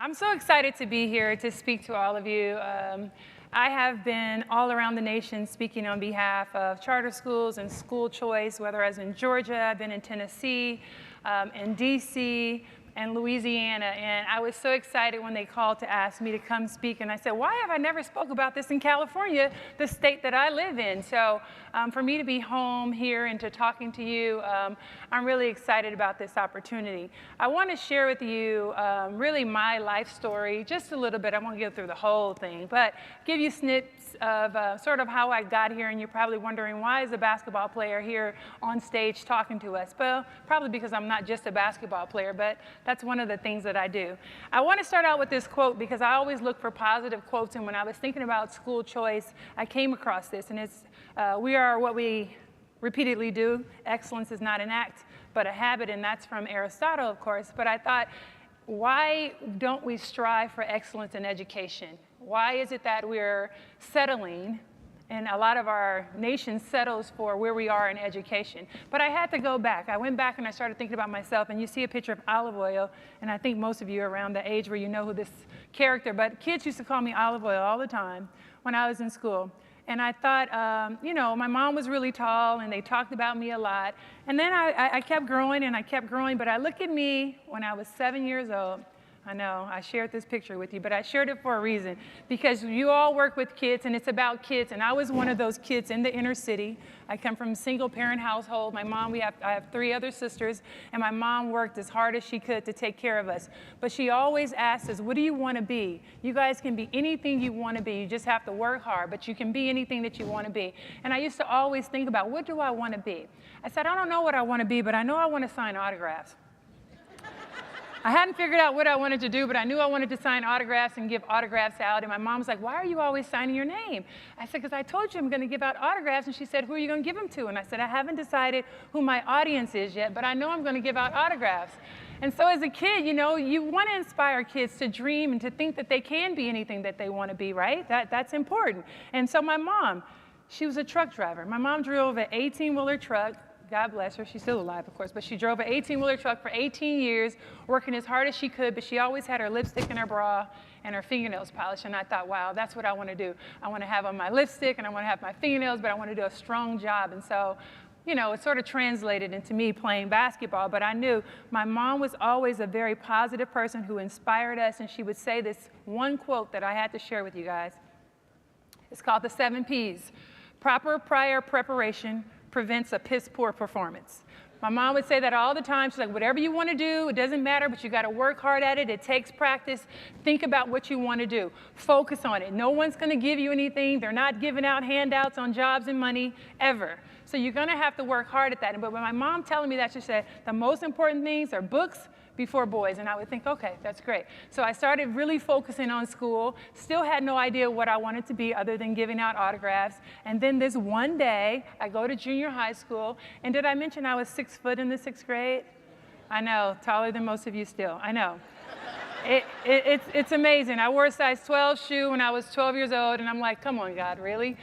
I'm so excited to be here to speak to all of you. I have been all around the nation speaking on behalf of charter schools and school choice, whether I was in Georgia, I've been in Tennessee, in DC, and Louisiana, and I was so excited when they called to ask me to come speak, and I said, why have I never spoke about this in California, the state that I live in? So for me to be home here and to talking to you, I'm really excited about this opportunity. I want to share with you really my life story, just a little bit. I won't go through the whole thing, but give you snips of sort of how I got here, and you're probably wondering, why is a basketball player here on stage talking to us? Well, probably because I'm not just a basketball player, but that's one of the things that I do. I want to start out with this quote because I always look for positive quotes, and when I was thinking about school choice, I came across this, and it's, we are what we repeatedly do. Excellence is not an act, but a habit, and that's from Aristotle, of course. But I thought, why don't we strive for excellence in education? Why is it that we're settling, and a lot of our nation settles for where we are in education? But I had to go back. I went back and I started thinking about myself, and you see a picture of Olive Oil, and I think most of you are around the age where you know who this character, but kids used to call me Olive Oil all the time when I was in school. And I thought, you know, my mom was really tall, and they talked about me a lot. And then I kept growing, and I kept growing, but I look at me when I was 7 years old. I know, I shared this picture with you, but I shared it for a reason, because you all work with kids, and it's about kids, and I was one of those kids in the inner city. I come from a single-parent household. My mom, I have 3 other sisters, and my mom worked as hard as she could to take care of us. But she always asked us, what do you want to be? You guys can be anything you want to be. You just have to work hard, but you can be anything that you want to be. And I used to always think about, what do I want to be? I said, I don't know what I want to be, but I know I want to sign autographs. I hadn't figured out what I wanted to do, but I knew I wanted to sign autographs and give autographs out. And my mom was like, why are you always signing your name? I said, because I told you I'm going to give out autographs. And she said, who are you going to give them to? And I said, I haven't decided who my audience is yet, but I know I'm going to give out autographs. And so as a kid, you know, you want to inspire kids to dream and to think that they can be anything that they want to be, right? That's important. And so my mom, she was a truck driver. My mom drove an 18-wheeler truck. God bless her, she's still alive, of course, but she drove an 18-wheeler truck for 18 years, working as hard as she could, but she always had her lipstick in her bra and her fingernails polished, and I thought, wow, that's what I want to do. I want to have on my lipstick, and I want to have my fingernails, but I want to do a strong job. And so, you know, it sort of translated into me playing basketball, but I knew my mom was always a very positive person who inspired us, and she would say this one quote that I had to share with you guys. It's called the 7 Ps. Proper prior preparation prevents a piss-poor performance. My mom would say that all the time. She's like, whatever you want to do, it doesn't matter, but you got to work hard at it. It takes practice. Think about what you want to do. Focus on it. No one's going to give you anything. They're not giving out handouts on jobs and money, ever. So you're going to have to work hard at that. But when my mom telling me that, she said, the most important things are books before boys. And I would think, okay, that's great. So I started really focusing on school, still had no idea what I wanted to be other than giving out autographs. And then this one day, I go to junior high school, and did I mention I was 6 foot in the 6th grade? I know, taller than most of you still, I know. It's amazing. I wore a size 12 shoe when I was 12 years old, and I'm like, come on, God, really?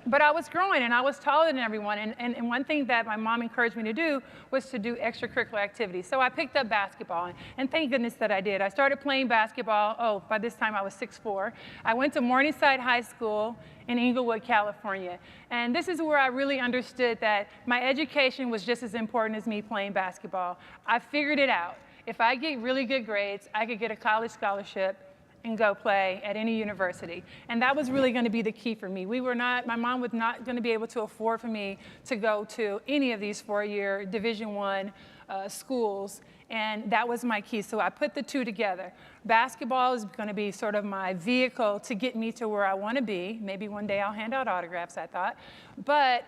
But I was growing, and I was taller than everyone. And one thing that my mom encouraged me to do was to do extracurricular activities. So I picked up basketball, and thank goodness that I did. I started playing basketball. Oh, by this time I was 6'4". I went to Morningside High School in Inglewood, California. And this is where I really understood that my education was just as important as me playing basketball. I figured it out. If I get really good grades, I could get a college scholarship and go play at any university. And that was really going to be the key for me. My mom was not going to be able to afford for me to go to any of these 4-year Division I schools, and that was my key. So I put the two together. Basketball is going to be sort of my vehicle to get me to where I want to be. Maybe one day I'll hand out autographs, I thought. But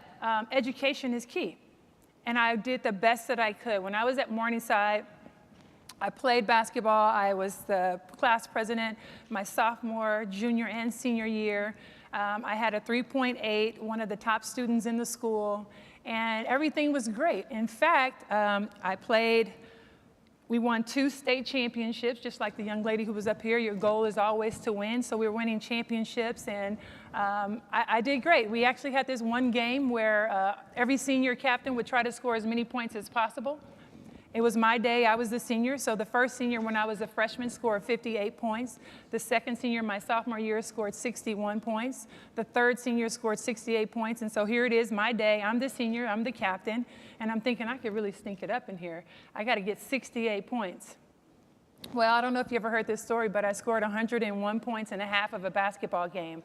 education is key. And I did the best that I could. When I was at Morningside, I played basketball. I was the class president my sophomore, junior, and senior year. I had a 3.8, one of the top students in the school, and everything was great. In fact, we won 2 state championships, just like the young lady who was up here. Your goal is always to win, so we were winning championships, and I did great. We actually had this one game where every senior captain would try to score as many points as possible. It was my day. I was the senior. So the first senior, when I was a freshman, scored 58 points. The second senior, my sophomore year, scored 61 points. The third senior scored 68 points. And so here it is, my day. I'm the senior. I'm the captain. And I'm thinking, I could really stink it up in here. I got to get 68 points. Well, I don't know if you ever heard this story, but I scored 101 points in a half of a basketball game.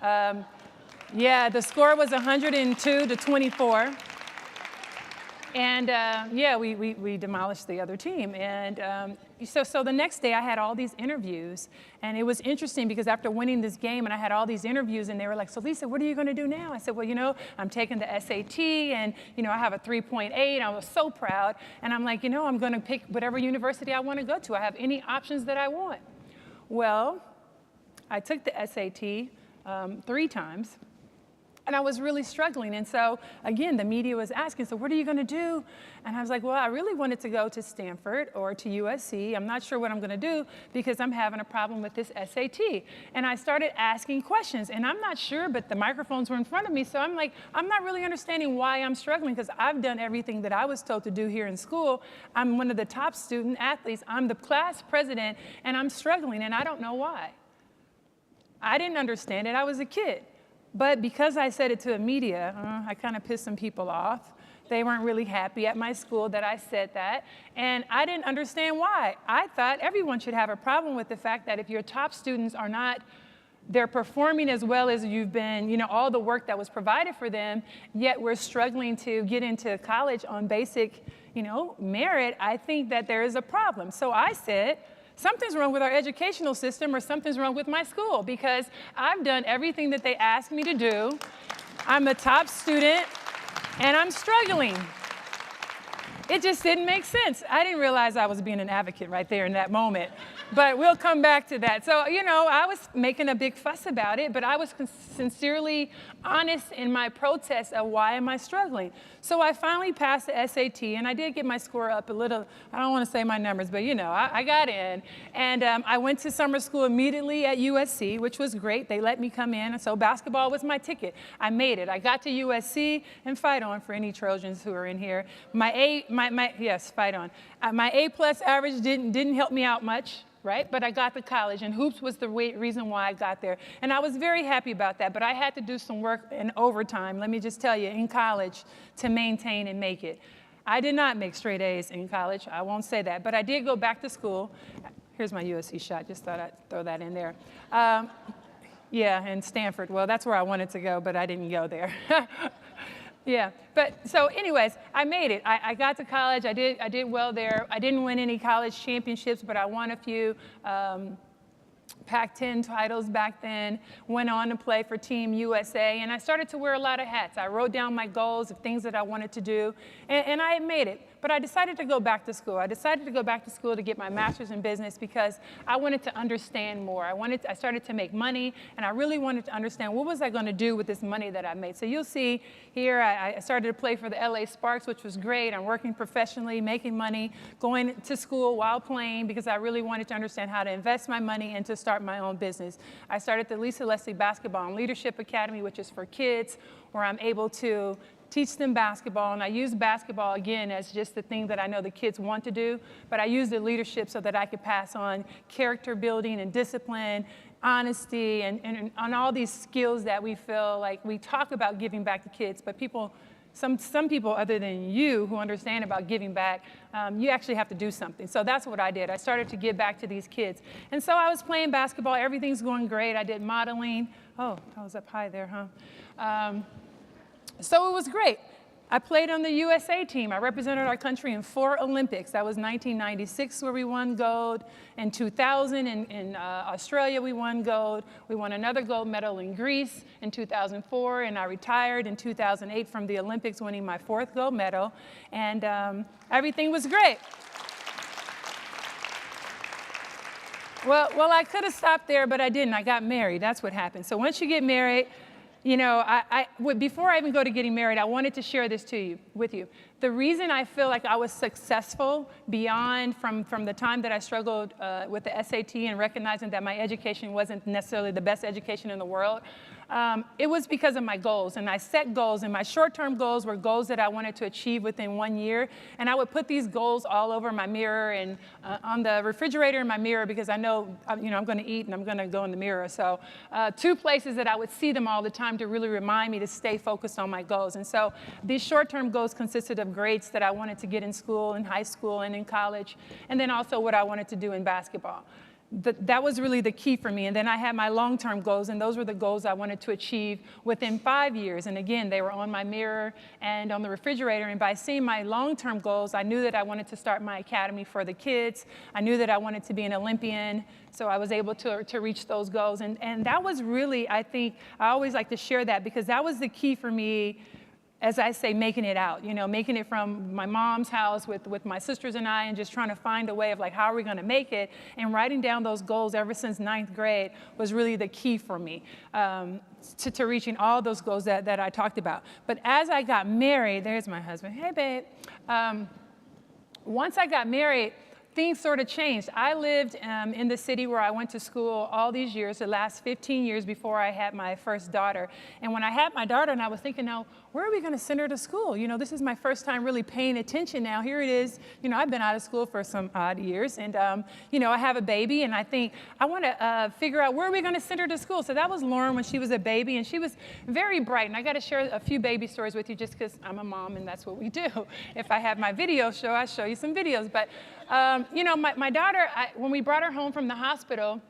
Yeah, the score was 102 to 24. And yeah, we demolished the other team. And so the next day I had all these interviews. And it was interesting because after winning this game and I had all these interviews and they were like, so Lisa, what are you going to do now? I said, well, you know, I'm taking the SAT and, you know, I have a 3.8. I was so proud. And I'm like, you know, I'm going to pick whatever university I want to go to. I have any options that I want. Well, I took the SAT 3 times. And I was really struggling. And so, again, the media was asking, so what are you going to do? And I was like, well, I really wanted to go to Stanford or to USC. I'm not sure what I'm going to do because I'm having a problem with this SAT. And I started asking questions. And I'm not sure, but the microphones were in front of me. So I'm like, I'm not really understanding why I'm struggling because I've done everything that I was told to do here in school. I'm one of the top student athletes. I'm the class president, and I'm struggling, and I don't know why. I didn't understand it. I was a kid. But because I said it to the media, I kind of pissed some people off. They weren't really happy at my school that I said that. And I didn't understand why. I thought everyone should have a problem with the fact that if your top students are not, they're performing as well as you've been, you know, all the work that was provided for them, yet we're struggling to get into college on basic, you know, merit, I think that there is a problem. So I said, something's wrong with our educational system or something's wrong with my school because I've done everything that they asked me to do. I'm a top student and I'm struggling. It just didn't make sense. I didn't realize I was being an advocate right there in that moment. But we'll come back to that. So, you know, I was making a big fuss about it, but I was sincerely honest in my protest of why am I struggling. So I finally passed the SAT, and I did get my score up a little. I don't want to say my numbers, but, you know, I got in. And I went to summer school immediately at USC, which was great. They let me come in, and so basketball was my ticket. I made it. I got to USC, and fight on for any Trojans who are in here. Yes, fight on. My A+ average didn't help me out much. Right? But I got to college, and hoops was the reason why I got there. And I was very happy about that, but I had to do some work in overtime, let me just tell you, in college to maintain and make it. I did not make straight A's in college. I won't say that, but I did go back to school. Here's my USC shot. Just thought I'd throw that in there. Yeah, and Stanford. Well, that's where I wanted to go, but I didn't go there. Yeah, but so anyways, I made it. I got to college. I did well there. I didn't win any college championships, but I won a few Pac-10 titles back then, went on to play for Team USA, and I started to wear a lot of hats. I wrote down my goals of things that I wanted to do, and I made it. But I decided to go back to school. I decided to go back to school to get my master's in business because I wanted to understand more. I started to make money, and I really wanted to understand what was I going to do with this money that I made. So you'll see here I started to play for the LA Sparks, which was great. I'm working professionally, making money, going to school while playing because I really wanted to understand how to invest my money and to start my own business. I started the Lisa Leslie Basketball and Leadership Academy, which is for kids, where I'm able to teach them basketball, and I use basketball, again, as just the thing that I know the kids want to do, but I use the leadership so that I could pass on character building and discipline, honesty, and on all these skills that we feel like we talk about giving back to kids, but people, some people other than you who understand about giving back, you actually have to do something. So that's what I did. I started to give back to these kids. And so I was playing basketball. Everything's going great. I did modeling. Oh, I was up high there, huh? So it was great. I played on the USA team. I represented our country in 4 Olympics. That was 1996 where we won gold. In 2000 in Australia we won gold. We won another gold medal in Greece in 2004, and I retired in 2008 from the Olympics, winning my 4th gold medal. And everything was great. Well, I could have stopped there, but I didn't. I got married. That's what happened. So once you get married, you know, before I even go to getting married, I wanted to share this with you. The reason I feel like I was successful beyond from the time that I struggled with the SAT and recognizing that my education wasn't necessarily the best education in the world, it was because of my goals. And I set goals, and my short-term goals were goals that I wanted to achieve within 1 year. And I would put these goals all over my mirror and on the refrigerator in my mirror, because I know, I'm going to eat and I'm going to go in the mirror. So 2 places that I would see them all the time to really remind me to stay focused on my goals. And so these short-term goals consisted of grades that I wanted to get in school, in high school, and in college, and then also what I wanted to do in basketball. That was really the key for me. And then I had my long-term goals, and those were the goals I wanted to achieve within 5 years. And again, they were on my mirror and on the refrigerator. And by seeing my long-term goals, I knew that I wanted to start my academy for the kids. I knew that I wanted to be an Olympian. So I was able to reach those goals. And that was really, I think, I always like to share that, because that was the key for me, as I say, making it out, making it from my mom's house with my sisters and I, and just trying to find a way of like, how are we going to make it? And writing down those goals ever since 9th grade was really the key for me to reaching all those goals that I talked about. But as I got married, there's my husband. Hey, babe. Once I got married, things sort of changed. I lived in the city where I went to school all these years, the last 15 years before I had my first daughter. And when I had my daughter, and I was thinking, now, where are we going to send her to school? This is my first time really paying attention now. Here it is. I've been out of school for some odd years. And, I have a baby, and I think I want to figure out where are we going to send her to school. So that was Lauren when she was a baby, and she was very bright. And I got to share a few baby stories with you just because I'm a mom, and that's what we do. If I have my video show, I show you some videos. But my daughter, when we brought her home from the hospital,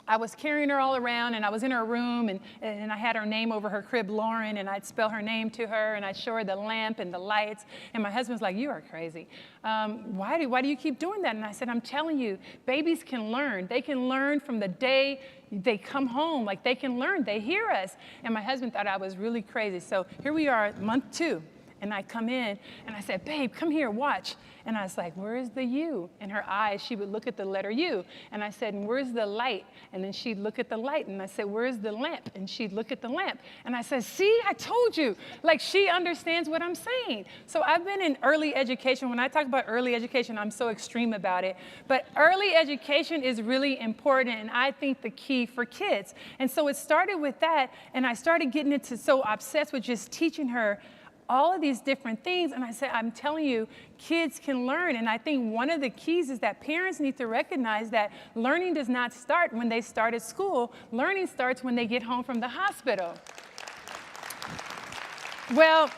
I was carrying her all around, and I was in her room, and I had her name over her crib, Lauren, and I'd spell her name to her, and I'd show her the lamp and the lights. And my husband's like, you are crazy. Why do you keep doing that? And I said, I'm telling you, babies can learn. They can learn from the day they come home. Like, they can learn. They hear us. And my husband thought I was really crazy. So here we are, month 2. And I come in, and I said, babe, come here, watch. And I was like, where's the U? In her eyes, she would look at the letter U. And I said, and where's the light? And then she'd look at the light. And I said, where's the lamp? And she'd look at the lamp. And I said, see, I told you. Like, she understands what I'm saying. So I've been in early education. When I talk about early education, I'm so extreme about it. But early education is really important, and I think the key for kids. And so it started with that, and I started getting into so obsessed with just teaching her all of these different things. And I said, I'm telling you, kids can learn. And I think one of the keys is that parents need to recognize that learning does not start when they start at school. Learning starts when they get home from the hospital. Well,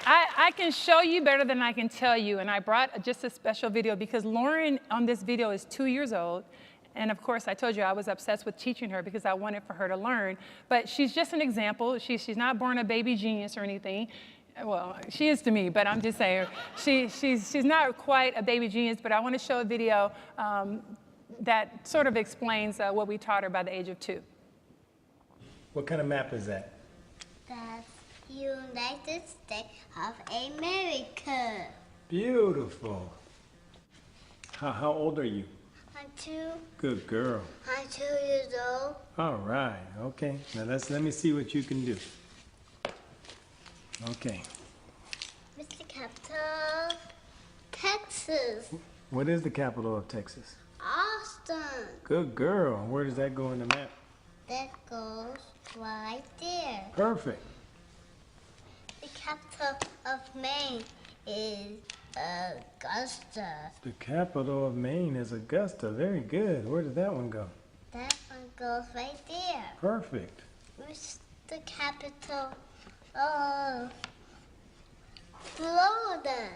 I can show you better than I can tell you. And I brought just a special video because Lauren on this video is 2 years old. And of course, I told you I was obsessed with teaching her because I wanted for her to learn. But she's just an example. She's not born a baby genius or anything. Well, she is to me, but I'm just saying she's not quite a baby genius. But I want to show a video that sort of explains what we taught her by the age of 2. What kind of map is that? That's United States of America. Beautiful. How old are you? I'm 2. Good girl. I'm 2 years old. All right. Okay. Now let me see what you can do. Okay. Mr. Capital, Texas. What is the capital of Texas? Austin. Good girl. Where does that go in the map? That goes right there. Perfect. The capital of Maine is Augusta. The capital of Maine is Augusta. Very good. Where did that one go? That one goes right there. Perfect. Where's the capital of Florida?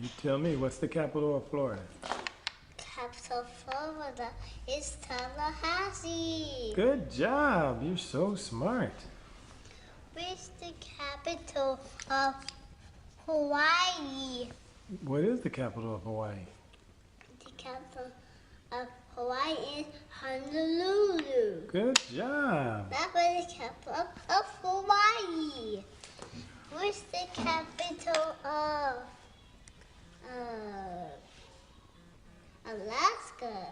You tell me, what's the capital of Florida? Capital of Florida is Tallahassee. Good job. You're so smart. Where's the capital of Hawaii? What is the capital of Hawaii? The capital of Hawaii is Honolulu. Good job. That was the capital of Hawaii. Where's the capital of Alaska?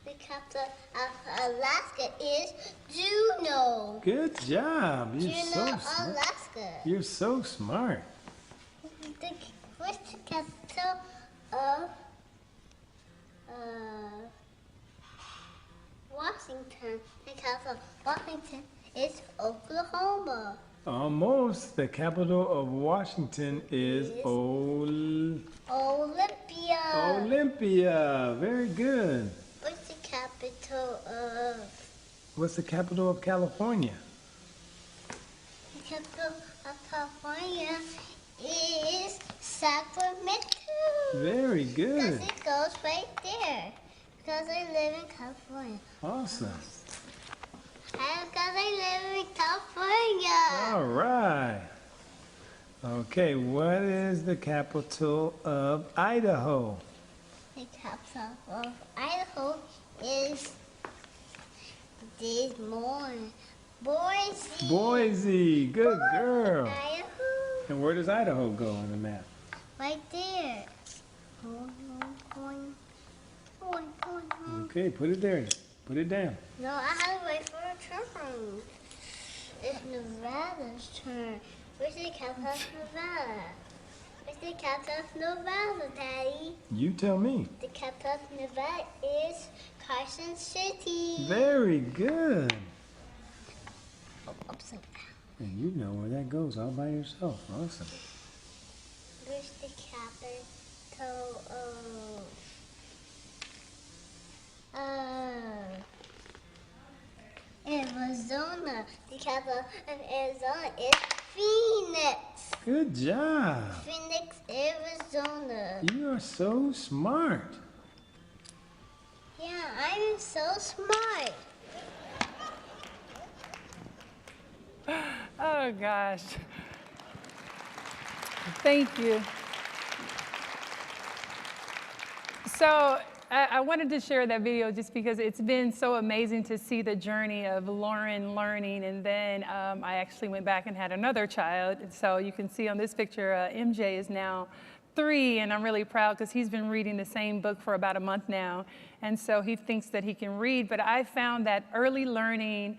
The capital of Alaska is Juneau. Good job. You're Juneau, so smart. Alaska. You're so smart. What's the capital of Washington? The capital of Washington is Oklahoma. Almost. The capital of Washington is Olympia. Olympia. Very good. What's the capital of? What's the capital of California? The capital of California is Sacramento. Very good. Because it goes right there. Because I live in California. Awesome. Because I live in California. All right. Okay, what is the capital of Idaho? The capital of Idaho is Des Moines. Boise. Boise. Good girl. Idaho. And where does Idaho go on the map? Right there. Going. Okay, put it there. Put it down. No, I have to wait for a turn. It's Nevada's turn. Where's the capital of Nevada? Where's the capital of Nevada, Daddy? You tell me. The capital of Nevada is Carson City. Very good. Oh, upside down. And you know where that goes all by yourself. Awesome. Where's the capital of Arizona? The capital of Arizona is Phoenix. Good job. Phoenix, Arizona. You are so smart. Yeah, I'm so smart. Oh, gosh. Thank you. So I wanted to share that video just because it's been so amazing to see the journey of Lauren learning. And then I actually went back and had another child. And so you can see on this picture, MJ is now 3, and I'm really proud because he's been reading the same book for about a month now. And so he thinks that he can read. But I found that early learning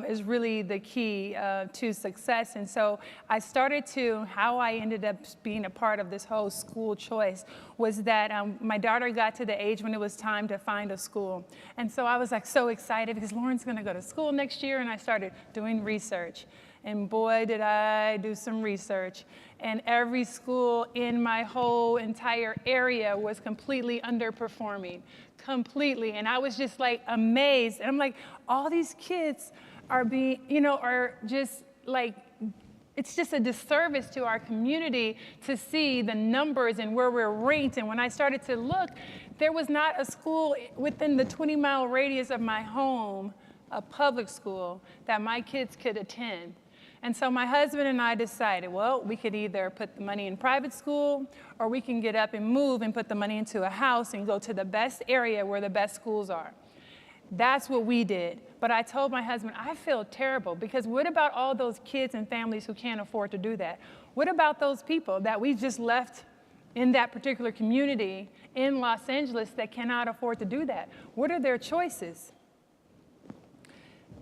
is really the key to success. And so I started to, how I ended up being a part of this whole school choice was that my daughter got to the age when it was time to find a school. And so I was like so excited because Lauren's going to go to school next year. And I started doing research. And boy, did I do some research. And every school in my whole entire area was completely underperforming, completely. And I was just like amazed. And I'm like, all these kids are being, are just like, it's just a disservice to our community to see the numbers and where we're ranked. And when I started to look, there was not a school within the 20-mile radius of my home, a public school, that my kids could attend. And so my husband and I decided, well, we could either put the money in private school or we can get up and move and put the money into a house and go to the best area where the best schools are. That's what we did. But I told my husband, I feel terrible because what about all those kids and families who can't afford to do that? What about those people that we just left in that particular community in Los Angeles that cannot afford to do that? What are their choices?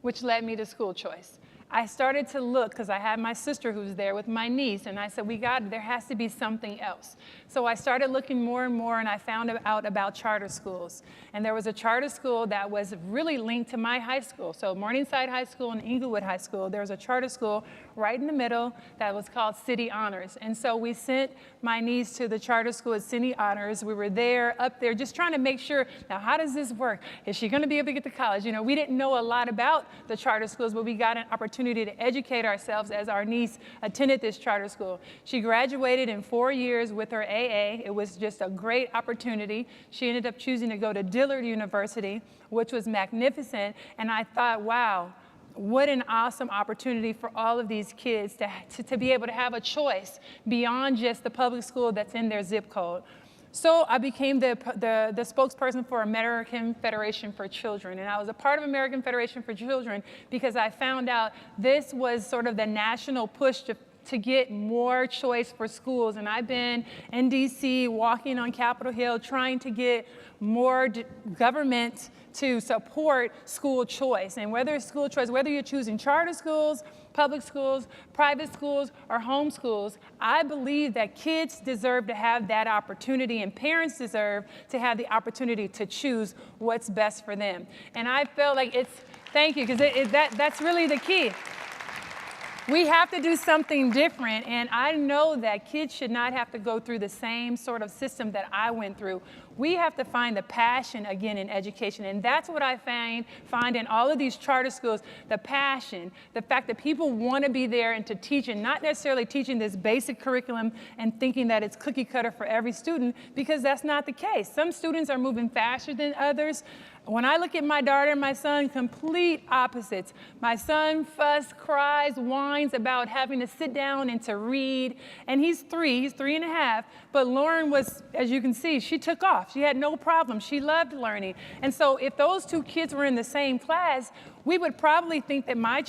Which led me to school choice. I started to look because I had my sister who's there with my niece, and I said, there has to be something else. So I started looking more and more, and I found out about charter schools. And there was a charter school that was really linked to my high school. So Morningside High School and Inglewood High School, there was a charter school right in the middle that was called City Honors. And so we sent my niece to the charter school at City Honors. We were up there, just trying to make sure, now how does this work? Is she going to be able to get to college? We didn't know a lot about the charter schools, but we got an opportunity to educate ourselves as our niece attended this charter school. She graduated in 4 years with her AA. It was just a great opportunity. She ended up choosing to go to Dillard University, which was magnificent. And I thought, wow, what an awesome opportunity for all of these kids to be able to have a choice beyond just the public school that's in their zip code. So I became the spokesperson for American Federation for Children. And I was a part of American Federation for Children because I found out this was sort of the national push to get more choice for schools. And I've been in DC walking on Capitol Hill trying to get more government to support school choice. And whether it's school choice, whether you're choosing charter schools, public schools, private schools, or home schools, I believe that kids deserve to have that opportunity and parents deserve to have the opportunity to choose what's best for them. And I feel like thank you, because that's really the key. We have to do something different, and I know that kids should not have to go through the same sort of system that I went through. We have to find the passion again in education, and that's what I find in all of these charter schools, the passion, the fact that people want to be there and to teach, and not necessarily teaching this basic curriculum and thinking that it's cookie cutter for every student, because that's not the case. Some students are moving faster than others. When I look at my daughter and my son, complete opposites. My son cries, whines about having to sit down and to read. And he's 3.5. But Lauren was, as you can see, she took off. She had no problem. She loved learning. And so if those two kids were in the same class, we would probably think that my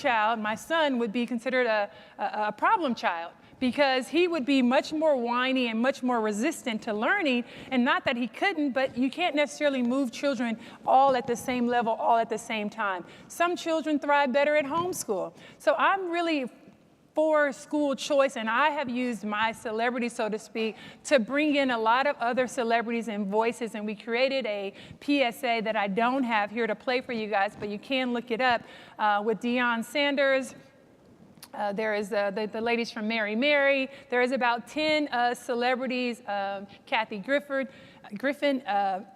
son, would be considered a problem child, because he would be much more whiny and much more resistant to learning. And not that he couldn't, but you can't necessarily move children all at the same level, all at the same time. Some children thrive better at homeschool. So I'm really for school choice, and I have used my celebrity, so to speak, to bring in a lot of other celebrities and voices, and we created a PSA that I don't have here to play for you guys, but you can look it up, with Deion Sanders. There is the ladies from Mary Mary. There is about 10 celebrities, Kathy Griffin.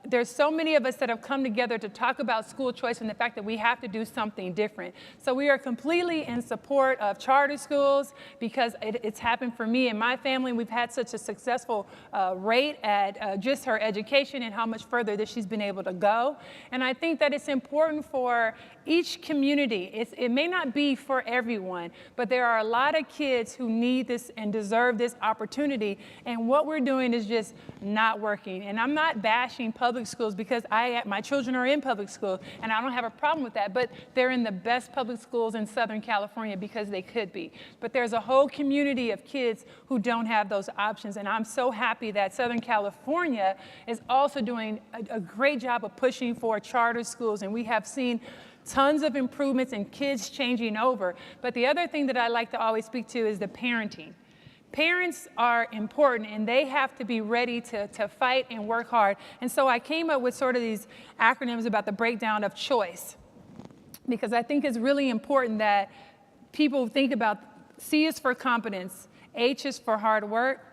There's so many of us that have come together to talk about school choice and the fact that we have to do something different. So we are completely in support of charter schools, because it's happened for me and my family. We've had such a successful rate at just her education and how much further that she's been able to go. And I think that it's important for each community. It may not be for everyone, but there are a lot of kids who need this and deserve this opportunity. And what we're doing is just not working. And I'm not bashing public schools, because my children are in public school, and I don't have a problem with that. But they're in the best public schools in Southern California because they could be. But there's a whole community of kids who don't have those options. And I'm so happy that Southern California is also doing a great job of pushing for charter schools. And we have seen tons of improvements and kids changing over. But the other thing that I like to always speak to is the parenting. Parents are important, and they have to be ready to fight and work hard. And so I came up with sort of these acronyms about the breakdown of choice, because I think it's really important that people think about C is for competence, H is for hard work,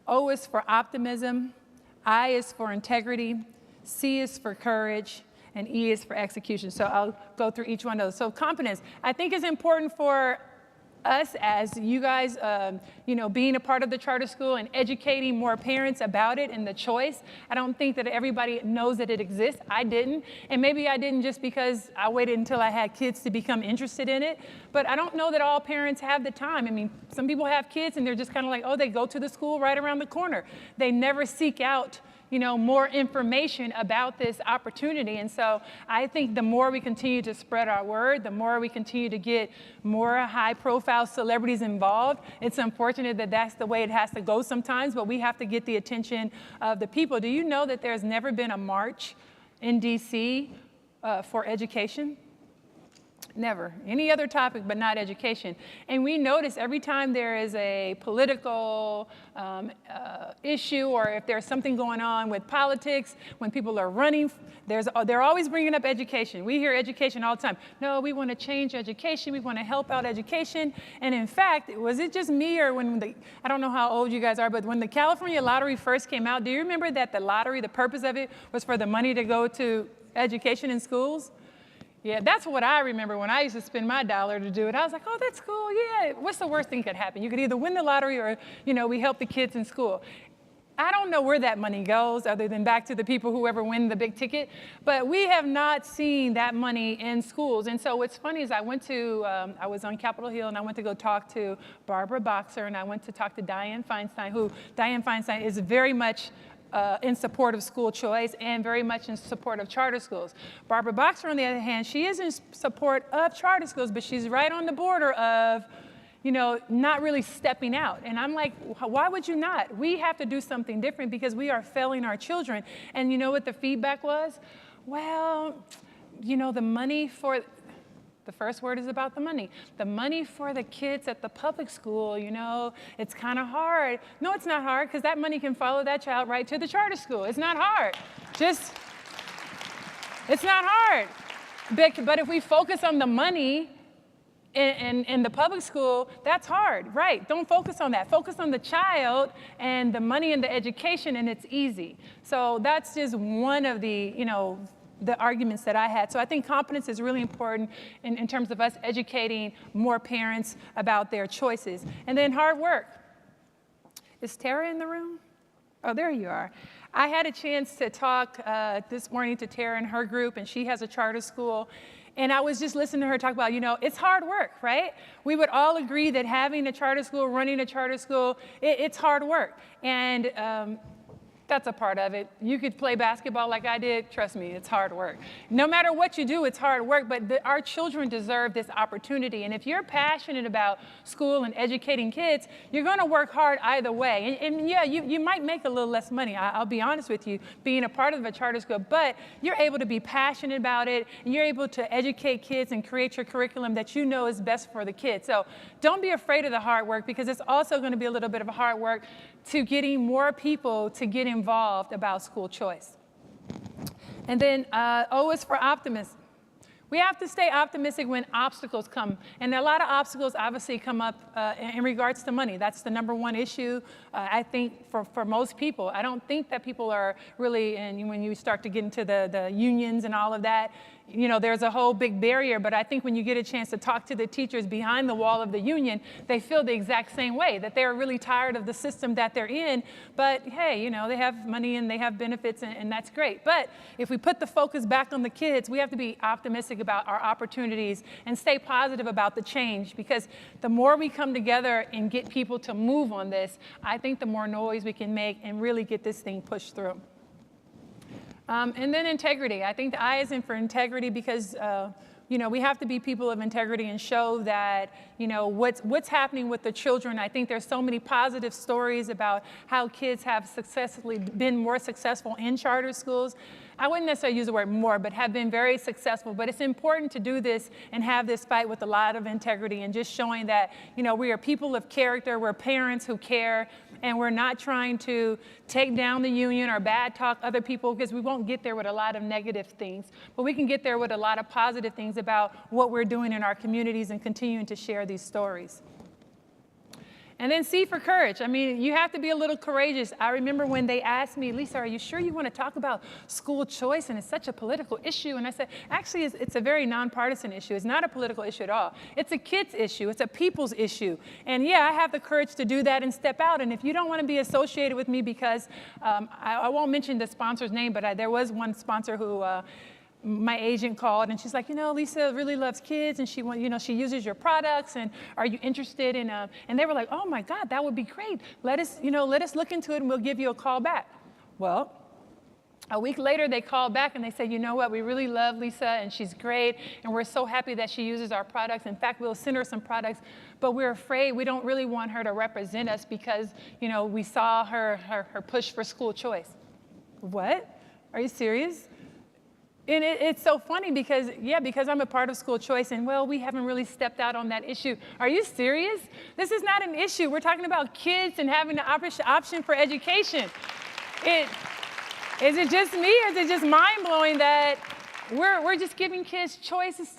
O is for optimism, I is for integrity, C is for courage, and E is for execution. So I'll go through each one of those. So competence, I think, is important for us as you guys, being a part of the charter school and educating more parents about it and the choice. I don't think that everybody knows that it exists. I didn't. And maybe I didn't just because I waited until I had kids to become interested in it. But I don't know that all parents have the time. I mean, some people have kids and they're just kind of like, oh, they go to the school right around the corner. They never seek out more information about this opportunity. And so I think the more we continue to spread our word, the more we continue to get more high-profile celebrities involved. It's unfortunate that that's the way it has to go sometimes, but we have to get the attention of the people. Do you know that there's never been a march in D.C. For education? Never. Any other topic but not education. And we notice every time there is a political issue, or if there's something going on with politics, when people are running, they're always bringing up education. We hear education all the time. No, we want to change education. We want to help out education. And in fact, was it just me, or I don't know how old you guys are, but when the California lottery first came out, do you remember that the lottery, the purpose of it was for the money to go to education in schools? Yeah, that's what I remember when I used to spend my dollar to do it. I was like, oh, that's cool, yeah. What's the worst thing could happen? You could either win the lottery or, we help the kids in school. I don't know where that money goes other than back to the people who ever win the big ticket, but we have not seen that money in schools. And so what's funny is I was on Capitol Hill and I went to go talk to Barbara Boxer, and I went to talk to Dianne Feinstein is very much in support of school choice and very much in support of charter schools. Barbara Boxer, on the other hand, she is in support of charter schools, but she's right on the border of, not really stepping out. And I'm like, why would you not? We have to do something different because we are failing our children. And you know what the feedback was? Well, the money for, the first word is about the money. The money for the kids at the public school, it's kind of hard. No, it's not hard, because that money can follow that child right to the charter school. It's not hard. It's not hard. But if we focus on the money in the public school, that's hard, right? Don't focus on that. Focus on the child and the money and the education, and it's easy. So that's just one of the arguments that I had. So I think competence is really important in terms of us educating more parents about their choices. And then hard work. Is Tara in the room? Oh, there you are. I had a chance to talk this morning to Tara and her group, and she has a charter school. And I was just listening to her talk about, it's hard work, right? We would all agree that having a charter school, running a charter school, it's hard work. And that's a part of it. You could play basketball like I did. Trust me, it's hard work. No matter what you do, it's hard work, but our children deserve this opportunity. And if you're passionate about school and educating kids, you're going to work hard either way. And yeah, you might make a little less money, I'll be honest with you, being a part of a charter school, but you're able to be passionate about it, and you're able to educate kids and create your curriculum that you know is best for the kids. So don't be afraid of the hard work, because it's also going to be a little bit of a hard work to getting more people to get involved about school choice. And then O is for optimism. We have to stay optimistic when obstacles come. And a lot of obstacles obviously come up in regards to money. That's the number one issue, I think, for most people. I don't think that people are really, and when you start to get into the unions and all of that, there's a whole big barrier. But I think when you get a chance to talk to the teachers behind the wall of the union, they feel the exact same way, that they're really tired of the system that they're in. But hey, they have money and they have benefits, and that's great. But if we put the focus back on the kids, we have to be optimistic about our opportunities and stay positive about the change, because the more we come together and get people to move on this, I think the more noise we can make and really get this thing pushed through. And then integrity. I think the I is in for integrity, because we have to be people of integrity and show that what's happening with the children. I think there's so many positive stories about how kids have successfully been more successful in charter schools. I wouldn't necessarily use the word more, but have been very successful. But it's important to do this and have this fight with a lot of integrity, and just showing that, we are people of character, we're parents who care, and we're not trying to take down the union or bad talk other people, because we won't get there with a lot of negative things. But we can get there with a lot of positive things about what we're doing in our communities and continuing to share these stories. And then C for courage. I mean, you have to be a little courageous. I remember when they asked me, Lisa, are you sure you want to talk about school choice? And it's such a political issue. And I said, actually, it's a very nonpartisan issue. It's not a political issue at all. It's a kids issue. It's a people's issue. And yeah, I have the courage to do that and step out. And if you don't want to be associated with me, because I won't mention the sponsor's name, but there was one sponsor who my agent called, and she's like, Lisa really loves kids, and she uses your products, and are you interested in, and they were like, oh my God, that would be great. Let us look into it, and we'll give you a call back. Well, a week later, they called back, and they said, you know what, we really love Lisa, and she's great, and we're so happy that she uses our products. In fact, we'll send her some products, but we're afraid we don't really want her to represent us, because, we saw her push for school choice. What? Are you serious? And it's so funny because I'm a part of school choice, and we haven't really stepped out on that issue. Are you serious? This is not an issue. We're talking about kids and having the option for education. Is it just me, or is it just mind-blowing that we're just giving kids choices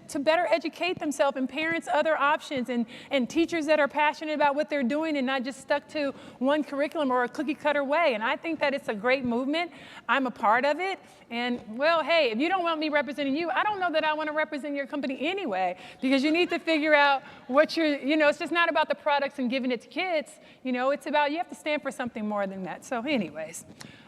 to better educate themselves, and parents other options, and teachers that are passionate about what they're doing and not just stuck to one curriculum or a cookie-cutter way. And I think that it's a great movement. I'm a part of it. And, hey, if you don't want me representing you, I don't know that I want to represent your company anyway, because you need to figure out what it's just not about the products and giving it to kids. It's about, you have to stand for something more than that. So anyways.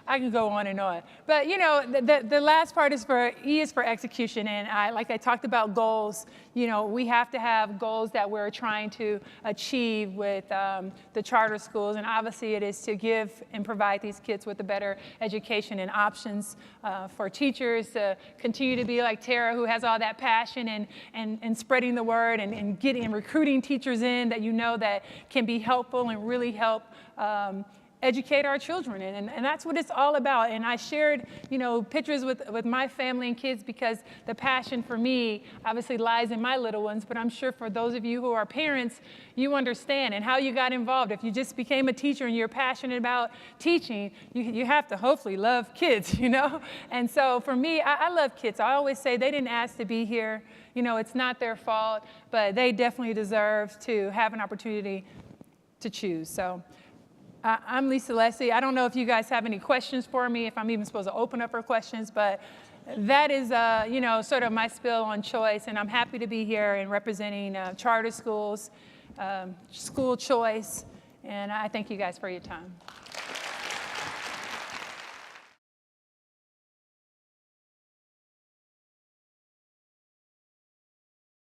I can go on and on. But you know, the last part is E is for execution. And like I talked about goals, you know, we have to have goals that we're trying to achieve with the charter schools. And obviously it is to give and provide these kids with a better education and options for teachers to continue to be like Tara, who has all that passion and spreading the word and getting and recruiting teachers in that you know that can be helpful and really help educate our children. And that's what it's all about. And I shared, you know, pictures with my family and kids because the passion for me obviously lies in my little ones, but I'm sure for those of you who are parents, you understand and how you got involved. If you just became a teacher and you're passionate about teaching, you have to hopefully love kids, you know? And so for me, I love kids. I always say they didn't ask to be here. You know, it's not their fault, but they definitely deserve to have an opportunity to choose. So I'm Lisa Leslie. I don't know if you guys have any questions for me, if I'm even supposed to open up for questions, but that is, you know, sort of my spill on choice. And I'm happy to be here and representing charter schools, school choice. And I thank you guys for your time.